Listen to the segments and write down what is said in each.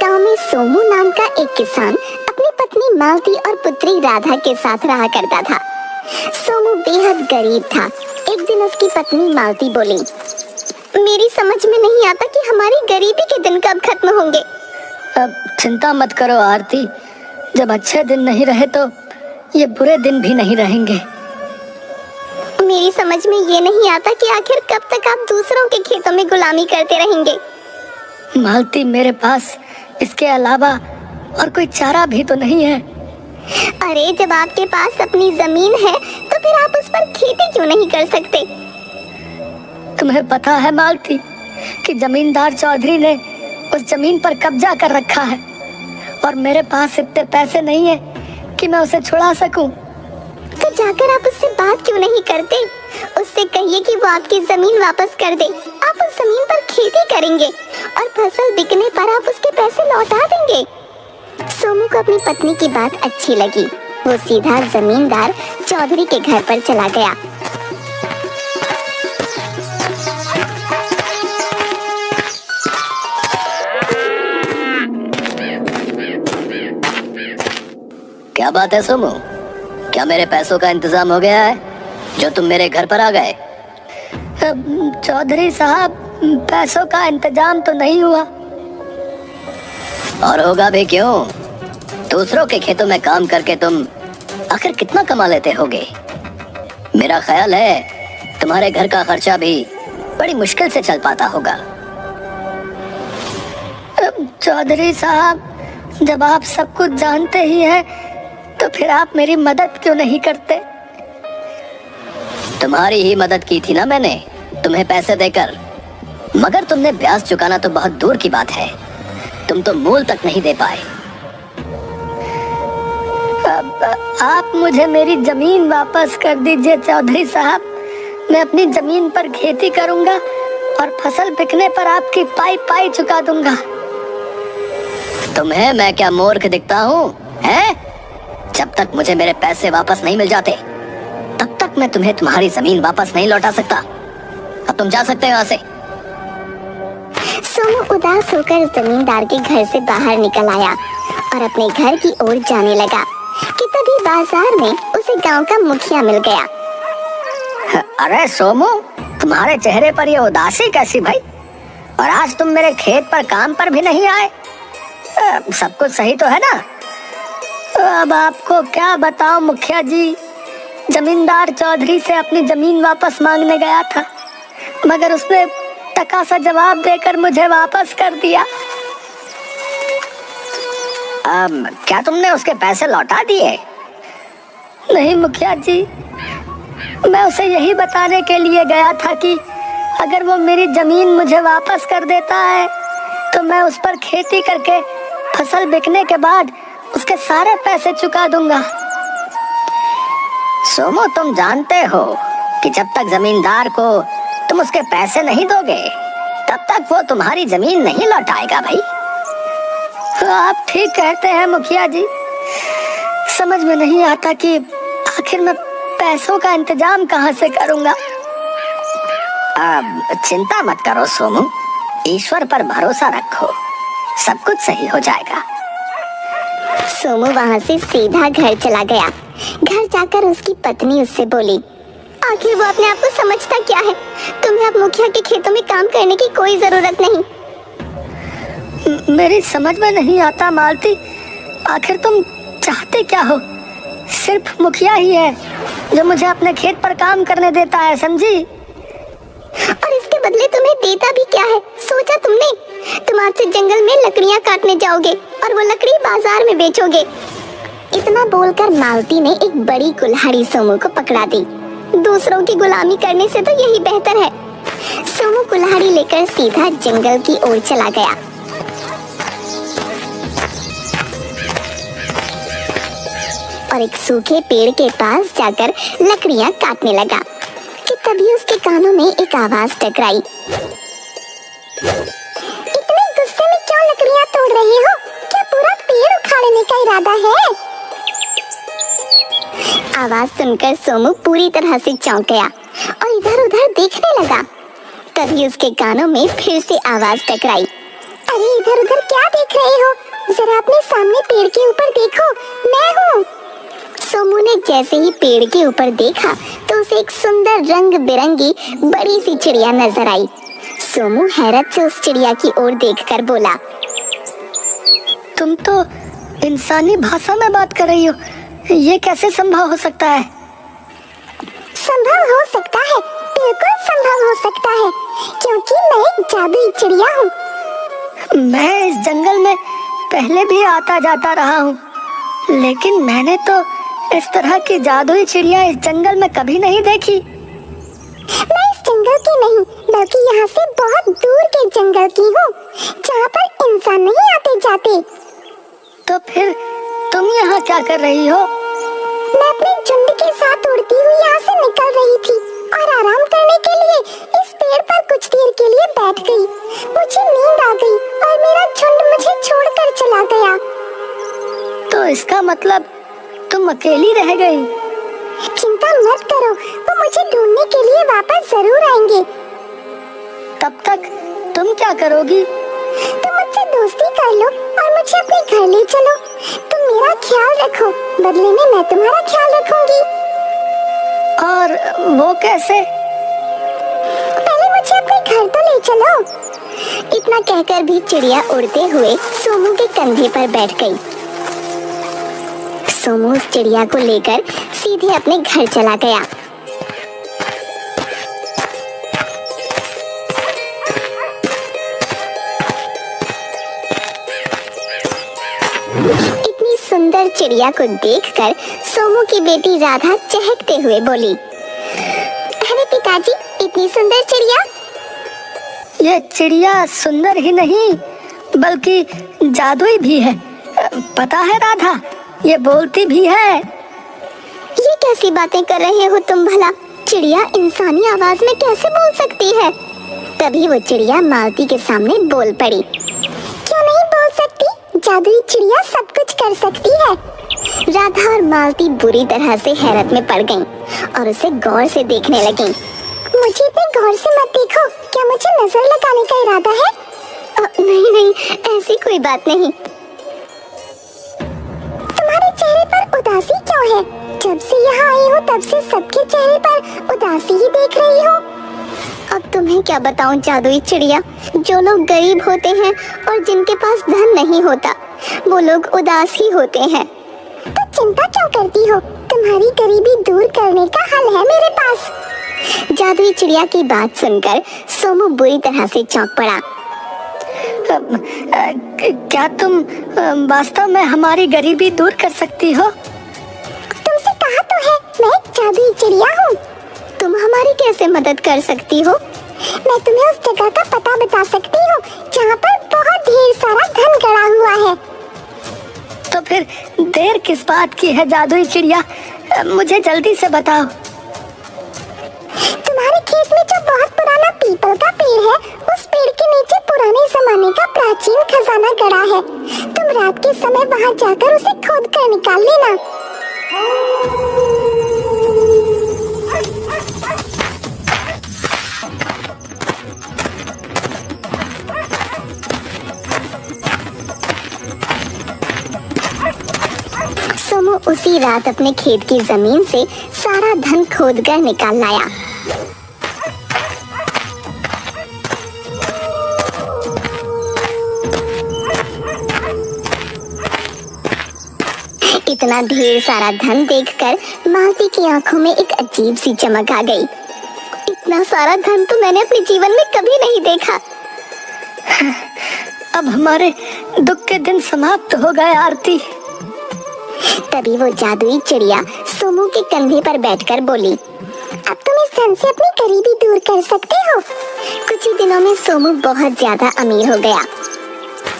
गांव में सोमू नाम का एक किसान अपनी पत्नी मालती और पुत्री राधा के साथ रहा करता था। सोमू बेहद गरीब था। एक दिन उसकी पत्नी मालती बोली, मेरी समझ में नहीं आता कि हमारी गरीबी के दिन कब खत्म होंगे। अब चिंता मत करो आरती, जब अच्छे दिन नहीं रहे तो ये बुरे दिन भी नहीं रहेंगे। मेरी समझ में ये नहीं आता कि आखिर कब तक आप दूसरों के खेतों में गुलामी करते रहेंगे। मालती, मेरे पास इसके अलावा और कोई चारा भी तो नहीं है। अरे जब आपके पास अपनी जमीन है तो फिर आप उस पर खेती क्यों नहीं कर सकते? तुम्हें पता है मालती कि जमींदार चौधरी ने उस जमीन पर कब्जा कर रखा है और मेरे पास इतने पैसे नहीं है कि मैं उसे छुड़ा सकूं। तो जाकर आप उससे बात क्यों नहीं करते? उससे कहिए कि वो आपकी जमीन वापस कर दे। आप उस जमीन पर खेती करेंगे और फसल बिकने पर आप उसके पैसे लौटा देंगे। सोमू को अपनी पत्नी की बात अच्छी लगी। वो सीधा जमींदार चौधरी के घर पर चला गया। क्या बात है सोमू, क्या मेरे पैसों का इंतजाम हो गया है जो तुम मेरे घर पर आ गए? चौधरी साहब, पैसों का इंतजाम तो नहीं हुआ। और होगा भी क्यों? दूसरों के खेतों में काम करके तुम आखिर कितना कमा लेते होगे? मेरा ख्याल है तुम्हारे घर का खर्चा भी बड़ी मुश्किल से चल पाता होगा। चौधरी साहब, जब आप सब कुछ जानते ही हैं तो फिर आप मेरी मदद क्यों नहीं करते? तुम्हारी ही मदद की थी ना मैंने, तुम्हें पैसे देकर, मगर तुमने ब्याज चुकाना तो बहुत दूर की बात है, तुम तो मूल तक नहीं दे पाए। अब आप मुझे मेरी जमीन वापस कर दीजिए चौधरी साहब, मैं अपनी जमीन पर खेती करूंगा और फसल बिकने पर आपकी पाई पाई चुका दूंगा। तुम्हें मैं क्या मूर्ख दिखता हूँ, हैं? जब तक मुझे मेरे पैसे वापस नहीं मिल जाते तब तक मैं तुम्हें तुम्हारी जमीन वापस नहीं लौटा सकता। अब तुम जा सकते हो यहाँ से। सोमू उदास होकर जमींदार के घर से बाहर निकल आया और अपने घर की ओर जाने लगा कि तभी बाजार में उसे गांव का मुखिया मिल गया। अरे सोमू, तुम्हारे चेहरे पर ये उदासी कैसी भाई? और आज तुम मेरे खेत पर काम पर भी नहीं आए? सब कुछ सही तो है ना? अब आपको क्या बताऊं मुखिया जी, जमींदार चौधरी से अपनी जमीन वापस मांगने गया था, मगर उसने टका सा जवाब देकर मुझे वापस कर दिया। क्या तुमने उसके पैसे लौटा दिए? नहीं मुखिया जी, मैं उसे यही बताने के लिए गया था कि अगर वो मेरी जमीन मुझे वापस कर देता है तो मैं उस पर खेती करके फसल बिकने के बाद उसके सारे पैसे चुका दूंगा। सोमू, तुम जानते हो कि जब तक जमींदार को तुम उसके पैसे नहीं दोगे तब तक वो तुम्हारी जमीन नहीं लौटाएगा भाई। आप ठीक कहते हैं मुखिया जी, समझ में नहीं आता कि आखिर मैं पैसों का इंतजाम कहां से करूंगा। अब चिंता मत करो सोमू, ईश्वर पर भरोसा रखो, सब कुछ सही हो जाएगा। सोमू वहाँ से सीधा घर चला गया। घर जाकर उसकी पत्नी उससे बोली, आखिर वो अपने आप को समझता क्या है? तुम्हें अब मुखिया के खेतों में काम करने की कोई जरूरत नहीं। मेरी समझ में नहीं आता मालती, आखिर तुम चाहते क्या हो? सिर्फ मुखिया ही है जो मुझे अपने खेत पर काम करने देता है, समझी? और इसके बदले तुम्हें देता भी क्या है, सोचा तुमने? तुम आज से जंगल में लकड़ियां काटने जाओगे और वो लकड़ी बाजार में बेचोगे। इतना बोलकर मालती ने एक बड़ी कुल्हाड़ी सोमू को पकड़ा दी। दूसरों की गुलामी करने से तो यही बेहतर है। सोमू कुल्हाड़ी लेकर सीधा जंगल की ओर चला गया। और एक सूखे पेड़ के पास जाकर लकड़ियां काटने लगा कि तभी उसके कानों में एक आवाज टकराई। इतने गुस्से में क्यों लकड़ियां तोड़ रहे हो? क्या पूरा पेड़ उखाड़ने का इरादा है? आवाज सुनकर सोमू पूरी तरह से चौंक गया और इधर उधर देखने लगा। तभी उसके कानों में फिर से आवाज टकराई। अरे इधर उधर क्या देख रहे हो? जरा अपने सामने पेड़ के ऊपर देखो, मैं हूँ। सोमू ने जैसे ही पेड़ के ऊपर देखा तो उसे एक सुंदर रंग बिरंगी बड़ी सी चिड़िया नजर आई। सोमू हैरत से उस चिड़िया की ओर देखकर बोला, तुम तो इंसानी भाषा में बात कर रही हो, ये कैसे संभव हो सकता है? संभव हो सकता है, बिल्कुल संभव हो सकता है, क्योंकि मैं एक जादुई चिड़िया हूँ। मैं इस जंगल में पहले भी आता जाता रहा हूँ, लेकिन मैंने तो इस तरह की जादुई चिड़िया इस जंगल में कभी नहीं देखी। मैं इस जंगल की नहीं, बल्कि यहाँ से बहुत दूर के जंगल की हूँ, जहाँ पर इंसान नहीं आते जाते। तो फिर तुम यहाँ क्या कर रही हो? मैं अपने झुंड के साथ उड़ती हुई यहाँ से निकल रही थी और आराम करने के लिए इस पेड़ पर कुछ देर के लिए बैठ गई। मुझे नींद आ गई और मेरा झुंड मुझे छोड़कर चला गया। तो इसका मतलब तुम अकेली रह गई? चिंता मत करो, वो मुझे ढूंढने के लिए वापस जरूर आएंगे। तब तक तुम क्या करोगी? तुम मुझसे दोस्ती कर लो और मुझे अपने घर ले चलो। तुम मेरा ख्याल रखो, बदले में मैं तुम्हारा ख्याल रखूंगी। और वो कैसे? पहले मुझे अपने घर तो ले चलो। इतना कहकर भी चिड़िया उड़ते हुए सोमू के कंधे पर बैठ गई। सोमू उस चिड़िया को लेकर सीधे अपने घर चला गया। इतनी सुंदर चिड़िया को देखकर सोमू की बेटी राधा चहकते हुए बोली, अरे पिताजी, इतनी सुंदर चिड़िया। ये चिड़िया सुंदर ही नहीं बल्कि जादुई भी है। पता है राधा, ये बोलती भी है। ये कैसी बातें कर रहे हो तुम भला? चिड़िया इंसानी आवाज में कैसे बोल सकती है? तभी वो चिड़िया मालती के सामने बोल पड़ी। क्यों नहीं बोल सकती? जादुई चिड़िया सब कुछ कर सकती है। राधा और मालती बुरी तरह से हैरत में पड़ गईं और उसे गौर से देखने लगीं। मुझे इतने गौर से मत देखो, क्या मुझे नजर लगाने का इरादा है? नहीं नहीं, ऐसी कोई बात नहीं। तुम्हारे चेहरे पर उदासी क्यों है? जब से यहाँ आई हो तब से सबके चेहरे पर उदासी ही देख रही हो। अब तुम्हें क्या बताऊं जादुई चिड़िया, जो लोग गरीब होते हैं और जिनके पास धन नहीं होता, वो लोग उदास ही होते हैं। तो चिंता क्यों करती हो? तुम्हारी गरीबी दूर करने का हल है मेरे पास। जादुई चिड़िया की बात सुनकर सोमू बुरी तरह से चौंक पड़ा। क्या तुम वास्तव में हमारी गरीबी दूर कर सकती हो? तुमसे कहा तो है, मैं एक जादुई चिड़िया हूँ। तुम हमारी कैसे मदद कर सकती हो? मैं तुम्हें उस जगह का पता बता सकती हूँ जहाँ पर बहुत ढेर सारा धन गड़ा हुआ है। तो फिर देर किस बात की है जादुई चिड़िया, मुझे जल्दी से बताओ। तुम्हारे खेत में जो बहुत पुराना पीपल का पेड़ है, उस पेड़ के नीचे पुराने जमाने का प्राचीन खजाना गड़ा है। तुम रात के समय वहाँ जाकर उसे खोद कर निकाल लेना। सोमू उसी रात अपने खेत की जमीन से सारा धन खोदकर निकाल लाया। इतना ढेर सारा धन देखकर मालती की आंखों में एक अजीब सी चमक आ गई। इतना सारा धन तो मैंने अपने जीवन में कभी नहीं देखा। अब हमारे दुख के दिन समाप्त हो गए आरती। तभी वो जादुई चिड़िया सोमू के कंधे पर बैठकर बोली, अब तुम इस धन से अपनी गरीबी दूर कर सकते हो। कुछ ही दिनों में सोमू बहुत ज्यादा अमीर हो गया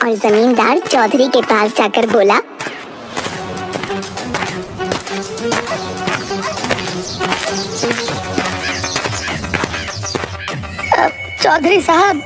और जमींदार चौधरी के पास जाकर बोला, चौधरी साहब,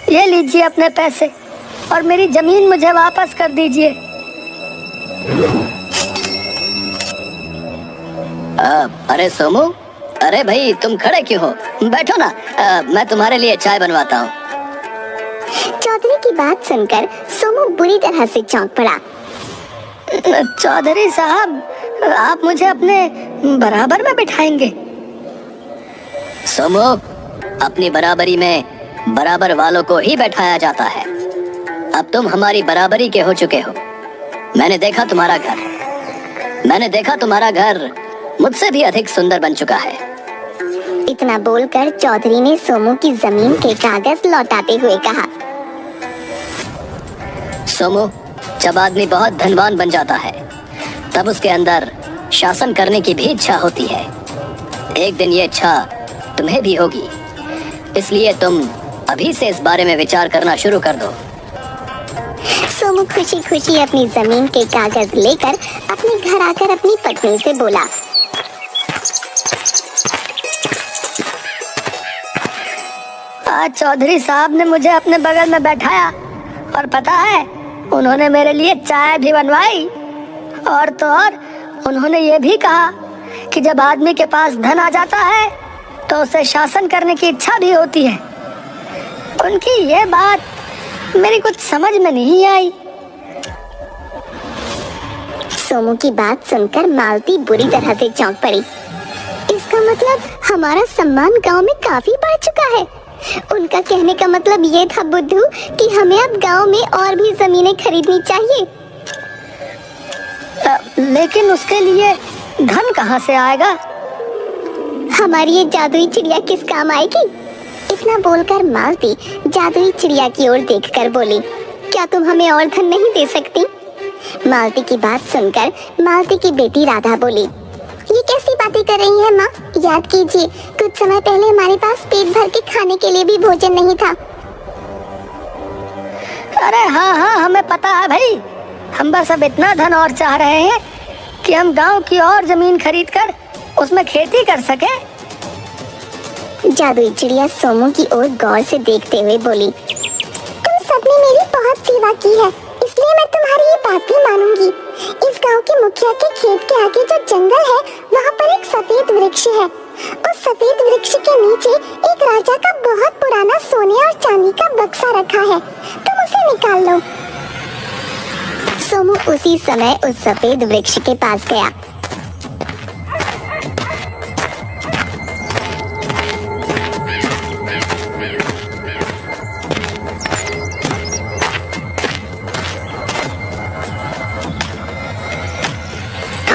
ये लीजिए अपने पैसे और मेरी जमीन मुझे वापस कर दीजिए। अरे सोमू, अरे भाई तुम खड़े क्यों हो? बैठो ना, मैं तुम्हारे लिए चाय बनवाता हूँ। चौधरी की बात सुनकर सोमू बुरी तरह से चौंक पड़ा। चौधरी साहब, आप मुझे अपने बराबर में बिठाएंगे? सोमू, अपनी बराबरी में बराबर वालों को ही बैठाया जाता है। अब तुम हमारी बराबरी के हो चुके हो। मैंने देखा तुम्हारा घर मुझसे भी अधिक सुंदर बन चुका है। इतना बोलकर चौधरी ने सोमू की जमीन के कागज लौटाते हुए कहा। सोमू, जब आदमी बहुत धनवान बन जाता है तब उसके अंदर शासन करने की भी इच्छा होती है। एक दिन ये इच्छा तुम्हें भी होगी, इसलिए तुम अभी से इस बारे में विचार करना शुरू कर दो। सोमू खुशी खुशी अपनी जमीन के कागज लेकर अपने घर आकर अपनी पत्नी से बोला। आज चौधरी साहब ने मुझे अपने बगल में बैठाया और पता है, उन्होंने मेरे लिए चाय भी बनवाई। और तो और उन्होंने ये भी कहा कि जब आदमी के पास धन आ जाता है तो उसे शासन करने की इच्छा भी होती है। उनकी ये बात मेरी कुछ समझ में नहीं आई। सोमू की बात सुनकर मालती बुरी तरह से चौंक पड़ी। इसका मतलब हमारा सम्मान गांव में काफी बढ़ चुका है। उनका कहने का मतलब ये था बुद्धू कि हमें अब गांव में और भी जमीनें खरीदनी चाहिए। लेकिन उसके लिए धन कहाँ से आएगा? हमारी ये जादुई चिड़िया किस काम आएगी? इतना बोलकर मालती जादुई चिड़िया की ओर देखकर बोली, क्या तुम हमें और धन नहीं दे सकती? मालती की बात सुनकर मालती की बेटी राधा बोली, ये कैसी बातें कर रही है माँ? याद कीजिए, कुछ समय पहले हमारे पास पेट भर के खाने के लिए भी भोजन नहीं था। अरे हाँ, हमें पता है भाई। हम बस अब इतना धन और चाह रहे हैं कि हम गांव की और जमीन खरीदकर उसमें खेती कर सके। जादुई चिड़िया सोमू की ओर गौर से देखते हुए बोली, तुम सबने मेरी बहुत सेवा की है, इसलिए मैं तुम्हारी ये बात भी मानूंगी। इस गांव के मुखिया के खेत के आगे जो जंगल है, वहाँ पर एक सफेद वृक्ष है। उस सफेद वृक्ष के नीचे एक राजा का बहुत पुराना सोने और चांदी का बक्सा रखा है, तुम उसे निकाल लो। सोमू उसी समय उस सफेद वृक्ष के पास गया।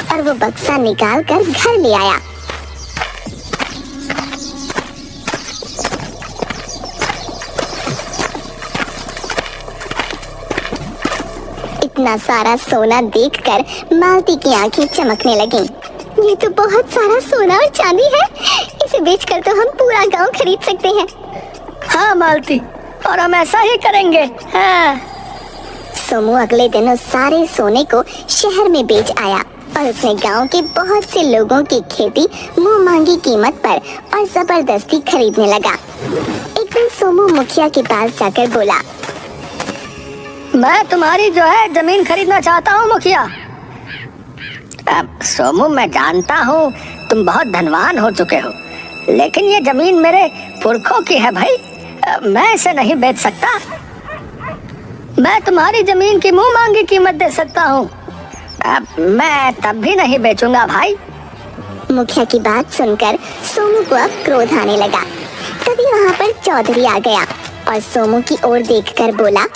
और वो बक्सा निकाल कर घर ले आया। इतना सारा सोना देखकर मालती की आंखें चमकने लगीं। ये तो बहुत सारा सोना और चांदी है, इसे बेचकर तो हम पूरा गांव खरीद सकते हैं। हाँ मालती, और हम ऐसा ही करेंगे। हाँ। सोमू अगले दिन उस सारे सोने को शहर में बेच आया और उसने गांव के बहुत से लोगों की खेती मुंह मांगी कीमत पर और जबरदस्ती खरीदने लगा। एक दिन सोमू मुखिया के पास जाकर बोला, मैं तुम्हारी जो है जमीन खरीदना चाहता हूँ मुखिया। अब सोमू, मैं जानता हूँ तुम बहुत धनवान हो चुके हो, लेकिन ये जमीन मेरे पुरखों की है भाई, मैं इसे नहीं बेच सकता। मैं तुम्हारी जमीन की मुंह मांगी कीमत दे सकता हूँ, अब मैं तब भी नहीं बेचूंगा भाई। मुखिया की बात सुनकर सोमू को अब क्रोध आने लगा। तभी वहाँ पर चौधरी आ गया और सोमू की ओर देखकर बोला,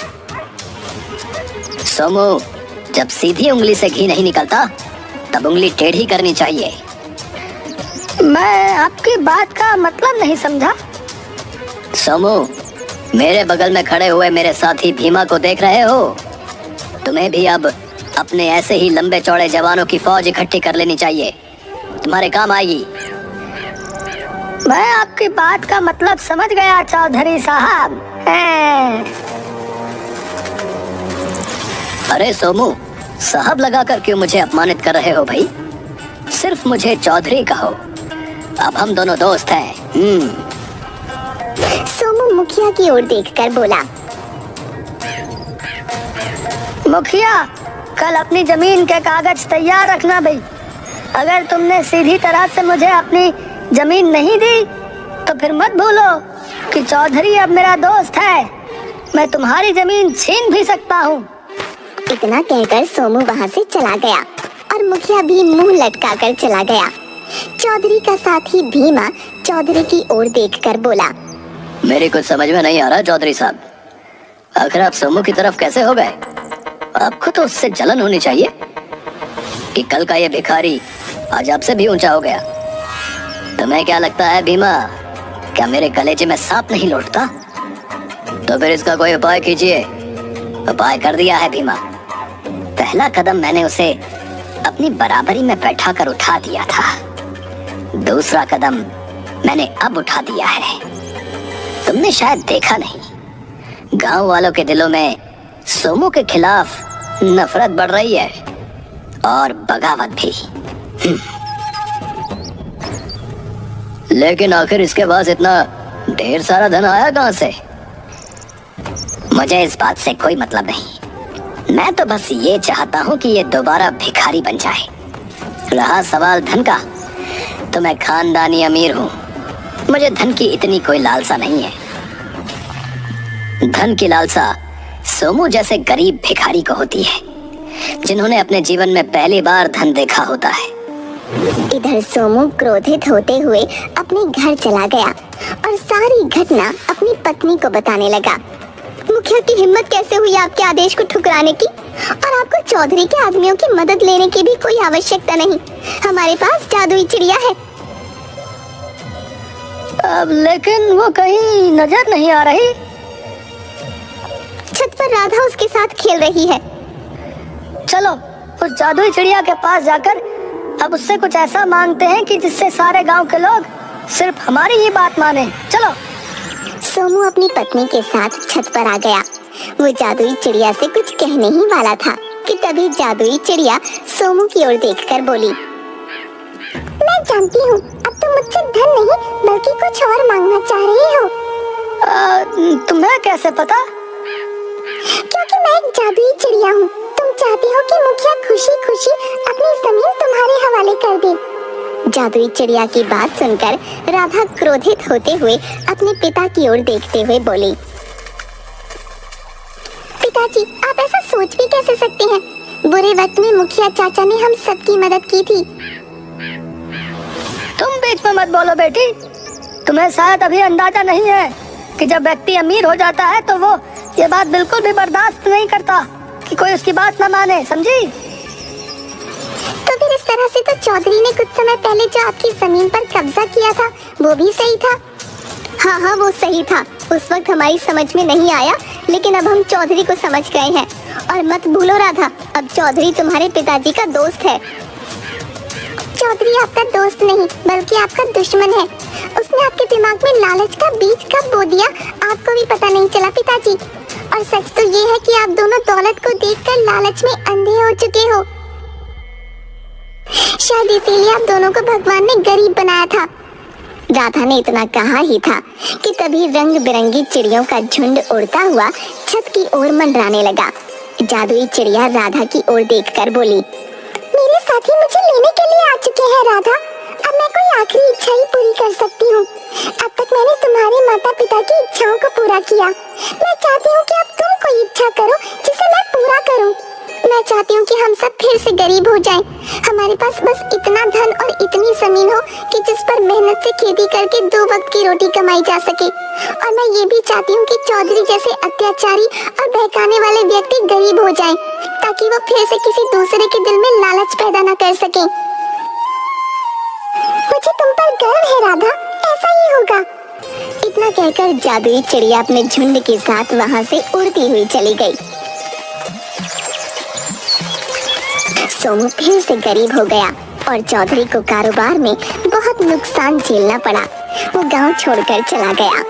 सोमू, जब सीधी उंगली से घी नहीं निकलता तब उंगली टेढ़ी करनी चाहिए। मैं आपकी बात का मतलब नहीं समझा। सोमू, मेरे बगल में खड़े हुए मेरे साथी भीमा को देख रहे हो? तुम्हें भी अब अपने ऐसे ही लंबे चौड़े जवानों की फौज इकट्ठी कर लेनी चाहिए, तुम्हारे काम आएगी। मैं आपकी बात का मतलब समझ गया चौधरी साहब। अरे सोमू, साहब लगाकर क्यों मुझे अपमानित कर रहे हो भाई? सिर्फ मुझे चौधरी कहो, अब हम दोनों दोस्त हैं। सोमू मुखिया की ओर देखकर बोला, मुखिया, कल अपनी जमीन के कागज तैयार रखना भाई। अगर तुमने सीधी तरह से मुझे अपनी जमीन नहीं दी तो फिर मत भूलो कि चौधरी अब मेरा दोस्त है। मैं तुम्हारी जमीन छीन भी सकता हूँ। इतना कहकर सोमू वहाँ से चला गया और मुखिया भी मुंह लटकाकर चला गया। चौधरी का साथी भीमा चौधरी की ओर देखकर बोला, मेरी कुछ समझ में नहीं आ रहा चौधरी साहब, आखिर आप सोमू की तरफ कैसे हो गए? आपको तो उससे जलन होनी चाहिए कि कल का ये भिखारी आज आपसे भी ऊंचा हो गया। तुम्हें क्या लगता है भीमा, क्या मेरे कलेजे में सांप नहीं लौटता? तो फिर इसका कोई उपाय कीजिए। उपाय कर दिया है भीमा। पहला कदम मैंने उसे अपनी बराबरी में बैठा कर उठा दिया था, दूसरा कदम मैंने अब उठा दिया है। तुमने शायद देखा नहीं, गांव वालों के दिलों में सोमू के खिलाफ नफरत बढ़ रही है और बगावत भी। लेकिन आखिर इसके पास इतना ढेर सारा धन आया कहां से? मुझे इस बात से कोई मतलब नहीं, मैं तो बस ये चाहता हूँ कि ये दोबारा भिखारी बन जाए। रहा सवाल धन का, तो मैं खानदानी अमीर हूँ, मुझे धन की इतनी कोई लालसा नहीं है। धन की लालसा सोमू जैसे गरीब भिखारी को होती है, जिन्होंने अपने जीवन में पहली बार धन देखा होता है। इधर सोमू क्रोधित होते हुए अपने घर चला गया और सारी घटना अपनी पत्नी को बताने लगा। मुखिया की हिम्मत कैसे हुई आपके आदेश को ठुकराने की, और आपको चौधरी के आदमियों की मदद लेने की भी कोई आवश्यकता नहीं, हमारे पास जादुई चिड़िया है। अब लेकिन वो कहीं नजर नहीं आ रही। छत पर राधा उसके साथ खेल रही है। चलो उस जादुई चिड़िया के पास जाकर अब उससे कुछ ऐसा मांगते हैं कि जिससे सारे गांव के लोग सिर्फ हमारी ही बात माने। चलो। सोमू अपनी पत्नी के साथ छत पर आ गया। वो जादुई चिड़िया से कुछ कहने ही वाला था कि तभी जादुई चिड़िया सोमू की ओर देखकर बोली, मैं जानती हूँ अब तुम मुझसे धन नहीं बल्कि कुछ और मांगना चाह रही हो। तुम्हें कैसे पता? क्योंकि मैं एक जादुई चिड़िया हूँ। तुम चाहती हो कि मुखिया खुशी खुशी अपनी जमीन तुम्हारे हवाले कर दे। जादुई चिड़िया की बात सुनकर राधा क्रोधित होते हुए अपने पिता की ओर देखते हुए बोली, पिताजी आप ऐसा सोच भी कैसे सकते हैं? बुरे वक्त में मुखिया चाचा ने हम सबकी मदद की थी। तुम बीच में मत बोलो बेटी, तुम्हें शायद अभी अंदाजा नहीं है कि जब व्यक्ति अमीर हो जाता है तो वो ये बात बिल्कुल भी बर्दाश्त नहीं करता कि कोई उसकी बात न माने, समझी? तो फिर इस तरह से तो चौधरी ने कुछ समय पहले जो आपकी जमीन पर कब्जा किया था वो भी सही था। हाँ वो सही था, उस वक्त हमारी समझ में नहीं आया, लेकिन अब हम चौधरी को समझ गए हैं। और मत भूलो राधा, अब चौधरी तुम्हारे पिताजी का दोस्त है। चौधरी आपका दोस्त नहीं बल्कि आपका दुश्मन है। उसने आपके दिमाग में लालच का बीज कब बो दिया आपको भी पता नहीं चला पिताजी। और सच तो ये है कि आप दोनों दौलत को देखकर लालच में अंधे हो चुके हो। शायद इसीलिए आप दोनों को भगवान ने गरीब बनाया था। राधा ने इतना कहा ही था कि तभी रंग बिरंगी चिड़ियों का झुंड उड़ता हुआ छत की ओर मंडराने लगा। जादुई चिड़िया राधा की ओर देखकर बोली, मेरे साथी मुझे लेने के लिए आ चुके हैं राधा, अब मैं कोई आखिरी इच्छा ही पूरी कर सकती हूँ। अब तक मैंने तुम्हारे माता पिता की इच्छाओं को पूरा किया, मैं चाहती हूँ कि अब तुम कोई इच्छा करो जिसे मैं पूरा करूँ। मैं चाहती हूँ कि हम सब फिर से गरीब हो जाएं। हमारे पास बस इतना धन और इतनी जमीन हो कि जिस पर मेहनत से खेती करके 2 वक्त की रोटी कमाई जा सके। और मैं ये भी चाहती हूँ कि चौधरी जैसे अत्याचारी और बहकाने वाले व्यक्ति गरीब हो जाएं, ताकि वो फिर से किसी दूसरे के दिल में लालच पैदा न कर सके। मुझे तुम पर गर्व है राधा, ऐसा ही होगा। इतना कहकर जादुई चिड़िया अपने झुंड के साथ वहाँ से उड़ती हुई चली गई। सोमू फिर से गरीब हो गया और चौधरी को कारोबार में बहुत नुकसान झेलना पड़ा। वो गांव छोड़कर चला गया।